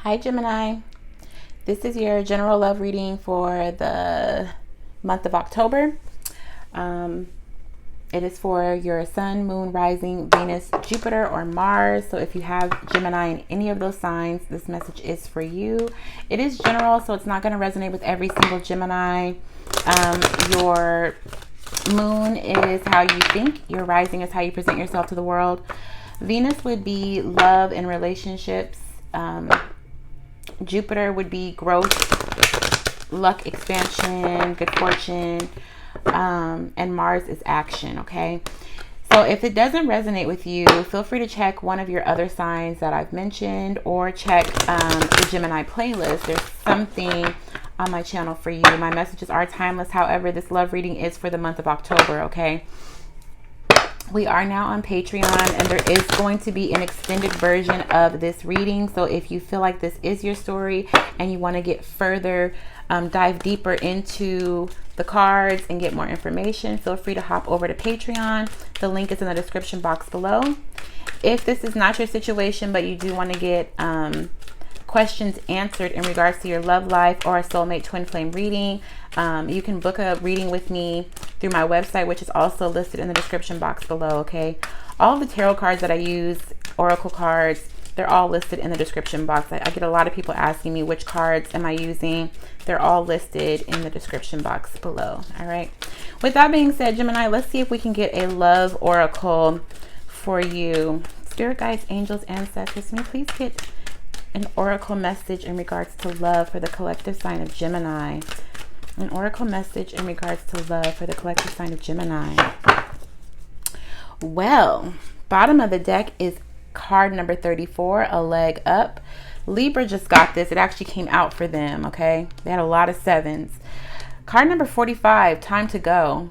Hi Gemini, this is your general love reading for the month of October. It is for your sun, moon, rising, Venus, Jupiter, or Mars. So if you have Gemini in any of those signs, this message is for you. It is general, so it's not going to resonate with every single Gemini. Your moon is how you think. Your rising is how you present yourself to the world. Venus would be love and relationships. Jupiter would be growth, luck, expansion, good fortune, and Mars is action, okay? So if it doesn't resonate with you, feel free to check one of your other signs that I've mentioned, or check the Gemini playlist. There's something on my channel for you. My messages are timeless. However, this love reading is for the month of October, okay? We are now on Patreon, and there is going to be an extended version of this reading. So if you feel like this is your story and you want to get further, dive deeper into the cards and get more information, feel free to hop over to Patreon. The link is in the description box below. If this is not your situation, but you do want to get questions answered in regards to your love life or a soulmate twin flame reading, you can book a reading with me through my website, which is also listed in the description box below, okay? All the tarot cards that I use, oracle cards, they're all listed in the description box. I get a lot of people asking me which cards am I using. They're all listed in the description box below, all right? With that being said, Gemini, let's see if we can get a love oracle for you. Spirit guides, angels, ancestors, can you please get an oracle message in regards to love for the collective sign of Gemini? An oracle message in regards to love for the collective sign of Gemini. Well, bottom of the deck is card number 34, a leg up. Libra just got this. It actually came out for them, okay? They had a lot of sevens. Card number 45, time to go.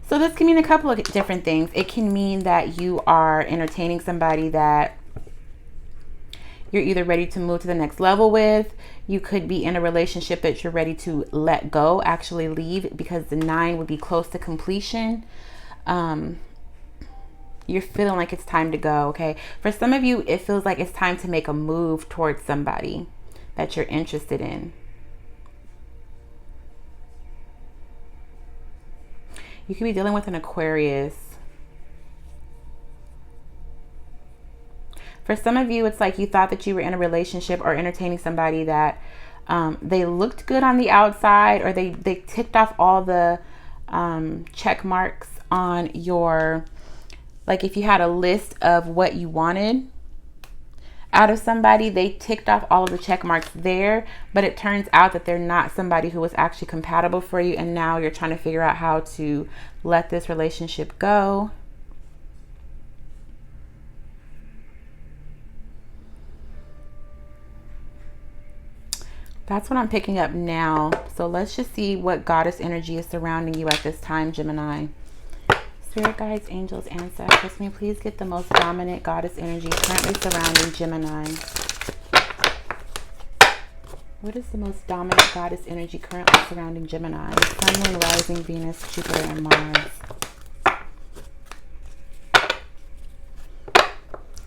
So this can mean a couple of different things. It can mean that you are entertaining somebody that you're either ready to move to the next level with. You could be in a relationship that you're ready to let go, actually leave, because the 9 would be close to completion. You're feeling like it's time to go, okay? For some of you, it feels like it's time to make a move towards somebody that you're interested in. You could be dealing with an Aquarius. For some of you, it's like you thought that you were in a relationship or entertaining somebody that they looked good on the outside, or they ticked off all the check marks on your, like if you had a list of what you wanted out of somebody, they ticked off all of the check marks there, but it turns out that they're not somebody who was actually compatible for you, and now you're trying to figure out how to let this relationship go. That's what I'm picking up now. So let's just see what goddess energy is surrounding you at this time, Gemini. Spirit guides, angels, ancestors, can you please get the most dominant goddess energy currently surrounding Gemini? What is the most dominant goddess energy currently surrounding Gemini? Sun, moon, rising, Venus, Jupiter, and Mars.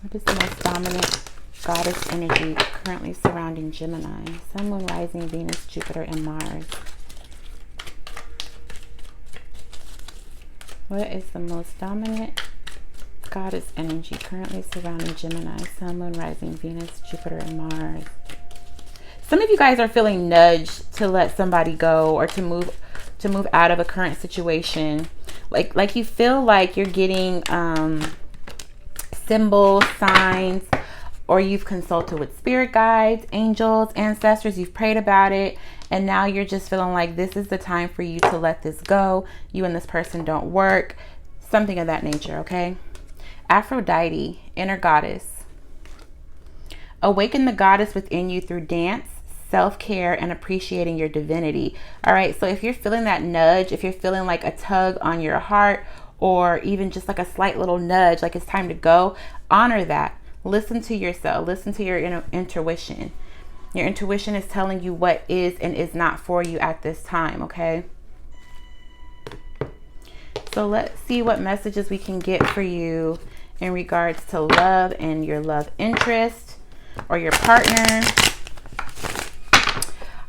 What is the most dominant goddess energy currently surrounding Gemini? Sun, moon, rising, Venus, Jupiter, and Mars. What is the most dominant goddess energy currently surrounding Gemini? Sun, moon, rising, Venus, Jupiter, and Mars. Some of you guys are feeling nudged to let somebody go, or to move out of a current situation. Like you feel like you're getting symbols, signs, or you've consulted with spirit guides, angels, ancestors, you've prayed about it, and now you're just feeling like this is the time for you to let this go. You and this person don't work. Something of that nature, okay? Aphrodite, inner goddess. Awaken the goddess within you through dance, self-care, and appreciating your divinity. All right, so if you're feeling that nudge, if you're feeling like a tug on your heart, or even just like a slight little nudge, like it's time to go, honor that. Listen to yourself. Listen to your intuition. Your intuition is telling you what is and is not for you at this time, okay? So let's see what messages we can get for you in regards to love and your love interest. or your partner.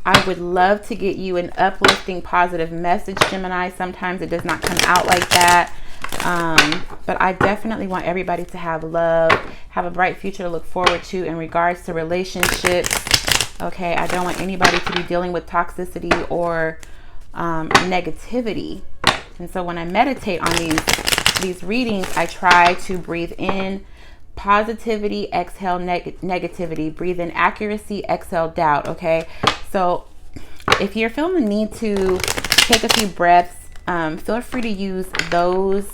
I would love to get you an uplifting, positive message, Gemini. Sometimes it does not come out like that. But I definitely want everybody to have love, have a bright future to look forward to in regards to relationships. Okay, I don't want anybody to be dealing with toxicity or negativity. And so when I meditate on these readings, I try to breathe in positivity, exhale negativity, breathe in accuracy, exhale doubt. Okay, so if you're feeling the need to take a few breaths, feel free to use those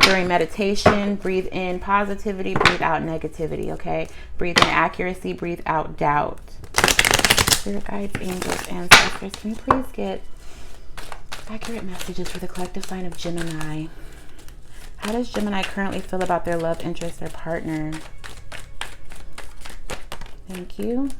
during meditation. Breathe in positivity, breathe out negativity. Okay, breathe in accuracy, breathe out doubt. Spirit guides, angels, ancestors, can you please get accurate messages for the collective sign of Gemini? How does Gemini currently feel about their love interest or partner? Thank you.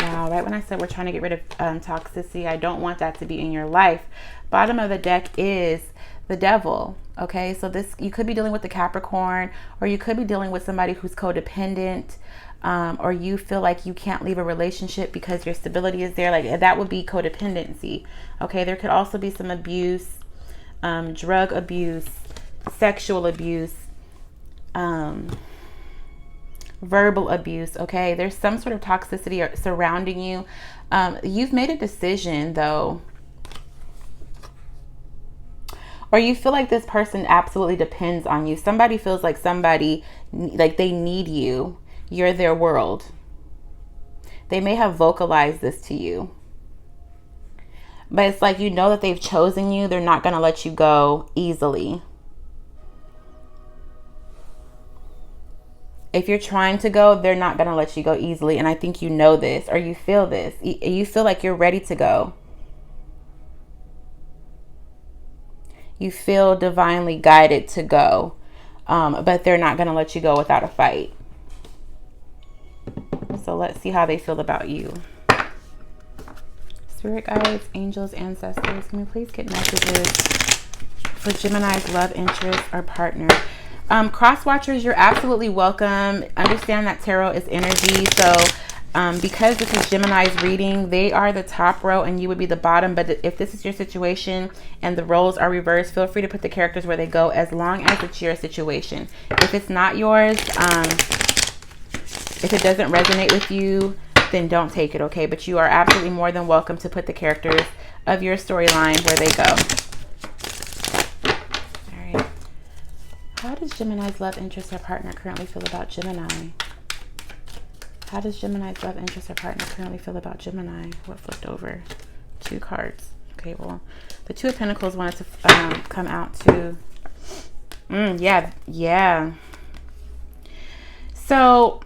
Wow, right when I said we're trying to get rid of toxicity, I don't want that to be in your life. Bottom of the deck is the devil. Okay, so this, you could be dealing with the Capricorn, or you could be dealing with somebody who's codependent, or you feel like you can't leave a relationship because your stability is there. Like, that would be codependency. Okay, there could also be some abuse, drug abuse, sexual abuse, verbal abuse. Okay, there's some sort of toxicity surrounding you. You've made a decision though, or you feel like this person absolutely depends on you. Somebody feels like they need you. You're their world. They may have vocalized this to you, but it's like, you know that they've chosen you. They're not going to let you go easily. If you're trying to go, they're not going to let you go easily. And I think you know this, or you feel this. You feel like you're ready to go. You feel divinely guided to go, but they're not going to let you go without a fight. So let's see how they feel about you. Spirit guides, angels, ancestors, can we please get messages for Gemini's love interest or partner? Cross watchers, you're absolutely welcome. Understand that tarot is energy. So because this is Gemini's reading, they are the top row and you would be the bottom. But if this is your situation and the roles are reversed, feel free to put the characters where they go, as long as it's your situation. If it's not yours, if it doesn't resonate with you, then don't take it, okay? But you are absolutely more than welcome to put the characters of your storyline where they go. All right. How does Gemini's love interest or partner currently feel about Gemini? How does Gemini's love interest or partner currently feel about Gemini? What flipped over? 2 cards. Okay, well, the 2 of Pentacles wanted to come out too. Yeah. So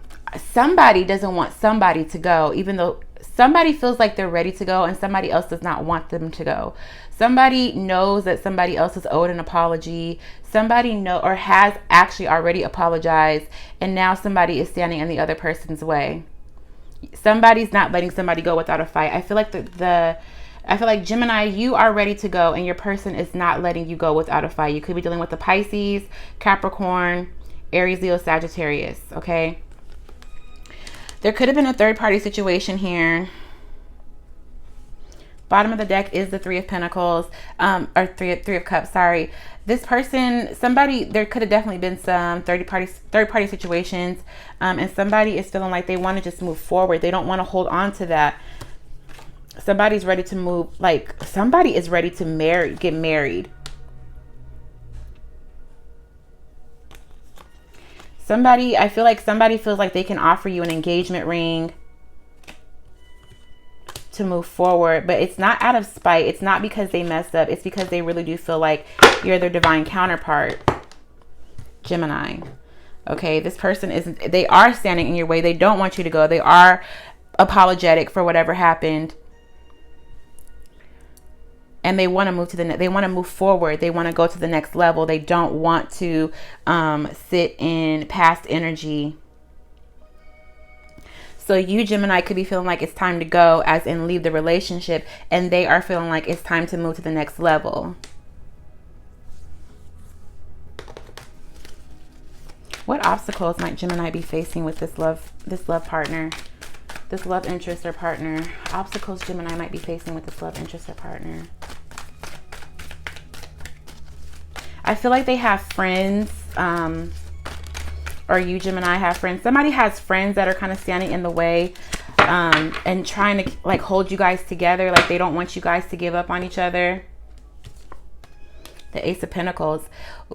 somebody doesn't want somebody to go, even though somebody feels like they're ready to go and somebody else does not want them to go. Somebody knows that somebody else is owed an apology. Somebody or has actually already apologized, and now somebody is standing in the other person's way. Somebody's not letting somebody go without a fight. I feel like I feel like Gemini, you are ready to go and your person is not letting you go without a fight. You could be dealing with the Pisces, Capricorn, Aries, Leo, Sagittarius, okay? There could have been a third-party situation here. Bottom of the deck is the 3 of Pentacles, or three of Cups, sorry. This person, there could have definitely been some third-party situations, and somebody is feeling like they want to just move forward. They don't want to hold on to that. Somebody's ready to move, like somebody is ready to get married. I feel like somebody feels like they can offer you an engagement ring to move forward, but it's not out of spite. It's not because they messed up. It's because they really do feel like you're their divine counterpart, Gemini. Okay, this person they are standing in your way. They don't want you to go. They are apologetic for whatever happened. And they want to move they want to move forward. They want to go to the next level. They don't want to sit in past energy. So you, Gemini, could be feeling like it's time to go, as in leave the relationship, and they are feeling like it's time to move to the next level. What obstacles might Gemini be facing with this love partner, this love interest or partner? Obstacles Gemini might be facing with this love interest or partner. I feel like they have friends, or you, Gemini, have friends. Somebody has friends that are kind of standing in the way, and trying to like hold you guys together. Like they don't want you guys to give up on each other. The Ace of Pentacles.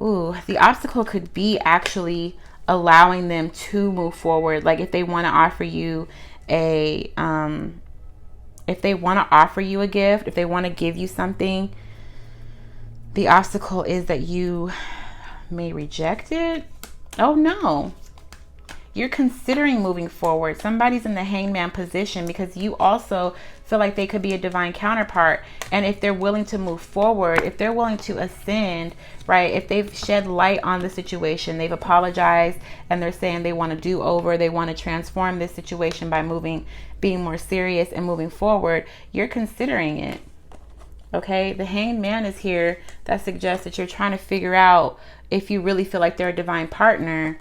Ooh, the obstacle could be actually allowing them to move forward. Like if they want to offer you a, if they want to offer you a gift, if they want to give you something, the obstacle is that you may reject it. Oh no. You're considering moving forward. Somebody's in the hangman position because you also feel like they could be a divine counterpart. And if they're willing to move forward, if they're willing to ascend, right? If they've shed light on the situation, they've apologized and they're saying they want to do over, they want to transform this situation by being more serious and moving forward, you're considering it. Okay, the Hanged Man is here. That suggests that you're trying to figure out if you really feel like they're a divine partner,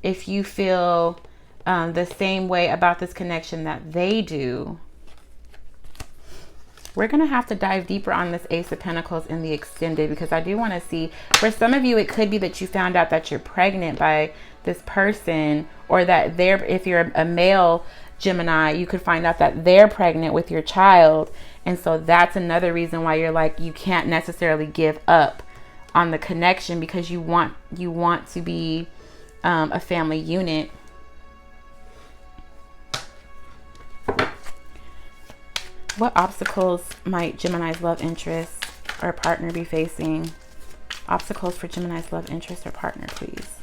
if you feel the same way about this connection that they do. We're going to have to dive deeper on this Ace of Pentacles in the extended, because I do want to see, for some of you, it could be that you found out that you're pregnant by this person, or that if you're a male Gemini, you could find out that they're pregnant with your child. And so that's another reason why you're like, you can't necessarily give up on the connection, because you want to be a family unit. What obstacles might Gemini's love interest or partner be facing? Obstacles for Gemini's love interest or partner, please.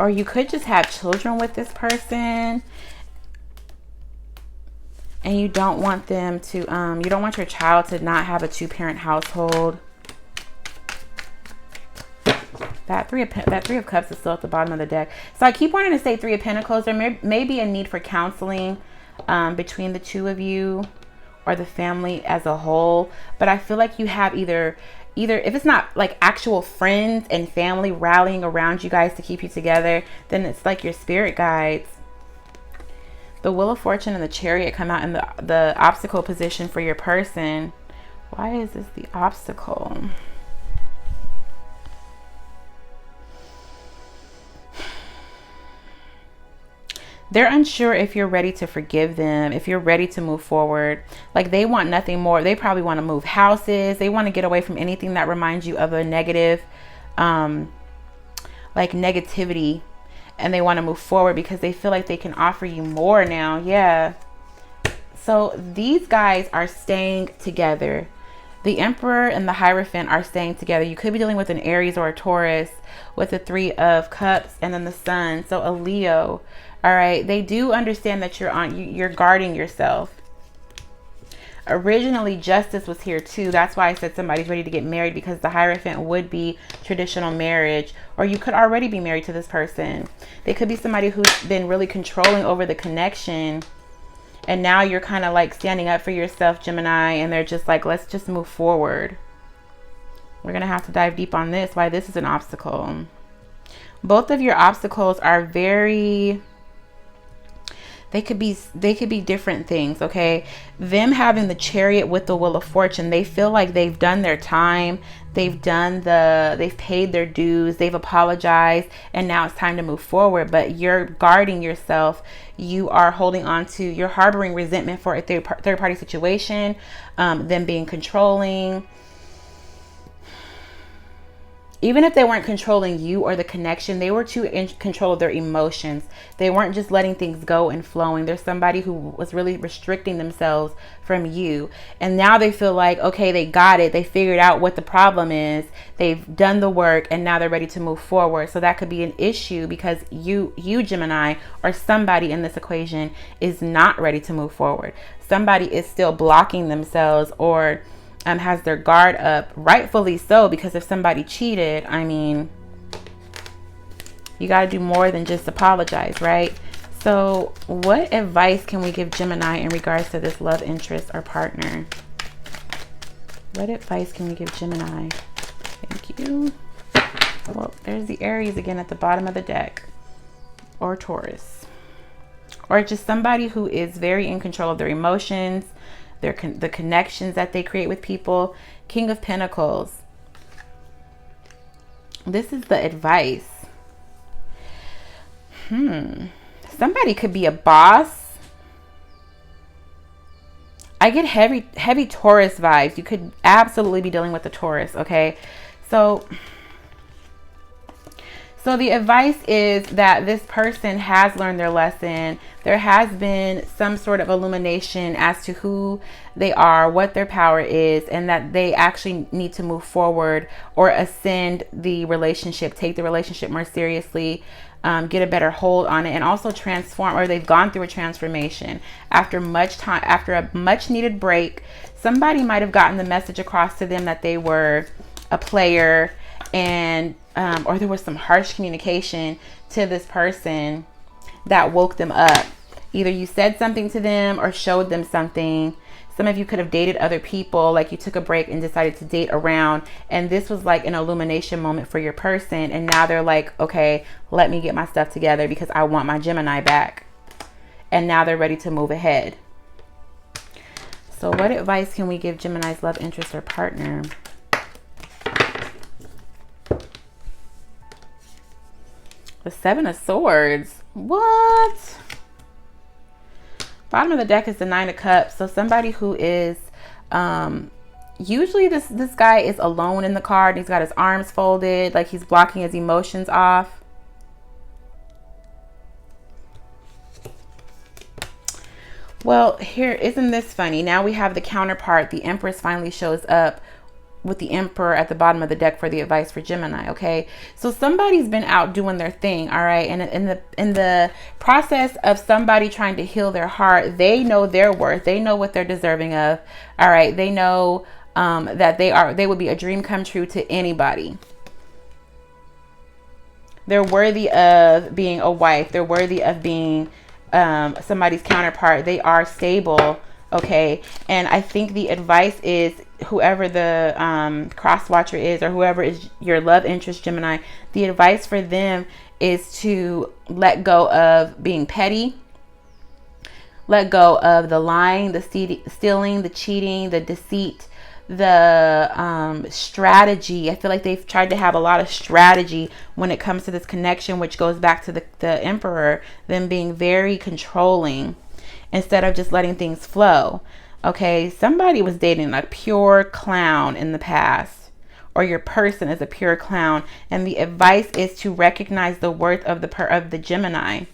Or you could just have children with this person, and you don't want them to, you don't want your child to not have a two-parent household. That three of Cups is still at the bottom of the deck. So I keep wanting to say Three of Pentacles. There may be a need for counseling between the two of you or the family as a whole. But I feel like you have either if it's not like actual friends and family rallying around you guys to keep you together, then it's like your spirit guides. The Wheel of Fortune and the Chariot come out in the obstacle position for your person. Why is this the obstacle? They're unsure if you're ready to forgive them, if you're ready to move forward. Like they want nothing more. They probably want to move houses. They want to get away from anything that reminds you of a negative, like negativity. And they want to move forward because they feel like they can offer you more now. Yeah. So these guys are staying together. The Emperor and the Hierophant are staying together. You could be dealing with an Aries or a Taurus with the Three of Cups and then the Sun. So a Leo. All right. They do understand that you're guarding yourself. Originally, Justice was here too. That's why I said somebody's ready to get married, because the Hierophant would be traditional marriage, or you could already be married to this person. They could be somebody who's been really controlling over the connection. And now you're kind of like standing up for yourself, Gemini, and they're just like, let's just move forward. We're going to have to dive deep on this, why this is an obstacle. Both of your obstacles are very, they could be different things, okay? Them having the Chariot with the Wheel of Fortune, they feel like they've done their time. They've paid their dues. They've apologized. And now it's time to move forward. But you're guarding yourself. You are holding on to, you're harboring resentment for a third party situation. Them being controlling. Even if they weren't controlling you or the connection, they were too in control of their emotions. They weren't just letting things go and flowing. There's somebody who was really restricting themselves from you. And now they feel like, okay, they got it. They figured out what the problem is. They've done the work and now they're ready to move forward. So that could be an issue because you Gemini, or somebody in this equation is not ready to move forward. Somebody is still blocking themselves or has their guard up, rightfully so, because if somebody cheated, I mean, you got to do more than just apologize, right? So what advice can we give Gemini in regards to this love interest or partner? What advice can we give Gemini? Thank you. Well, there's the Aries again at the bottom of the deck. Or Taurus. Or just somebody who is very in control of their emotions, the connections that they create with people. King of Pentacles. This is the advice. Somebody could be a boss. I get heavy Taurus vibes. You could absolutely be dealing with the Taurus, okay? So the advice is that this person has learned their lesson. There has been some sort of illumination as to who they are, what their power is, and that they actually need to move forward or ascend the relationship, take the relationship more seriously, get a better hold on it, and also transform, or they've gone through a transformation after much time, after a much needed break. Somebody might have gotten the message across to them that they were a player, and or there was some harsh communication to this person that woke them up. Either you said something to them or showed them something. Some of you could have dated other people, like you took a break and decided to date around, and this was like an illumination moment for your person, and now they're like, okay, let me get my stuff together because I want my Gemini back. And now they're ready to move ahead. So what advice can we give Gemini's love interest or partner? The Seven of Swords. What? Bottom of the deck is the Nine of Cups. So somebody who is, usually this guy is alone in the card. He's got his arms folded, like he's blocking his emotions off. Well, here, isn't this funny? Now we have the counterpart. The Empress finally shows up with the Emperor at the bottom of the deck for the advice for Gemini. Okay, so somebody's been out doing their thing, all right, and in the process of somebody trying to heal their heart, they know their worth, they know what they're deserving of, all right, they know that they would be a dream come true to anybody. They're worthy of being a wife, they're worthy of being somebody's counterpart, they are stable. Okay, and I think the advice is, whoever the cross watcher is, or whoever is your love interest, Gemini, the advice for them is to let go of being petty, let go of the lying, the stealing, the cheating, the deceit, the strategy. I feel like they've tried to have a lot of strategy when it comes to this connection, which goes back to the Emperor, them being very controlling instead of just letting things flow. Okay, somebody was dating a pure clown in the past, or your person is a pure clown, and the advice is to recognize the worth of the Gemini.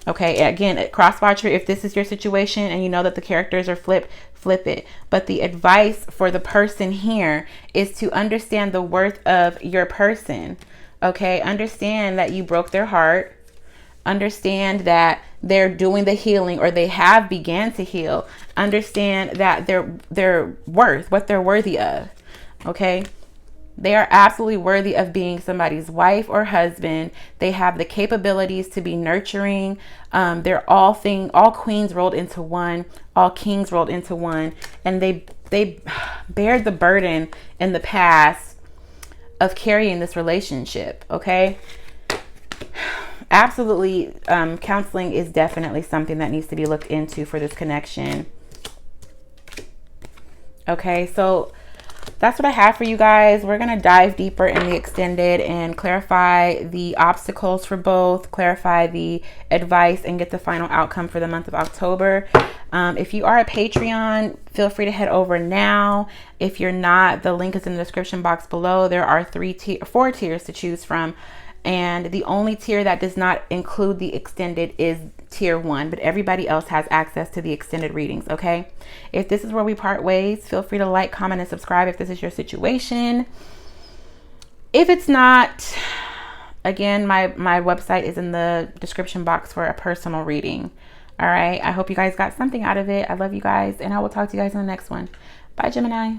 Okay, again, cross watcher, if this is your situation and you know that the characters are flip it. But the advice for the person here is to understand the worth of your person. Okay, understand that you broke their heart. Understand that they're doing the healing, or they have began to heal. Understand that they're worth what they're worthy of. Okay, they are absolutely worthy of being somebody's wife or husband. They have the capabilities to be nurturing. They're all queens rolled into one, all kings rolled into one, and they bared the burden in the past of carrying this relationship. Okay. Absolutely, counseling is definitely something that needs to be looked into for this connection. Okay, so that's what I have for you guys. We're going to dive deeper in the extended and clarify the obstacles for both, clarify the advice, and get the final outcome for the month of October. If you are a Patreon, feel free to head over now. If you're not, the link is in the description box below. There are 4 tiers to choose from. And the only tier that does not include the extended is tier 1, but everybody else has access to the extended readings. Okay, if this is where we part ways, feel free to like, comment, and subscribe if this is your situation. If it's not, again, my website is in the description box for a personal reading. All right, I hope you guys got something out of it. I love you guys, and I will talk to you guys in the next one. Bye, Gemini.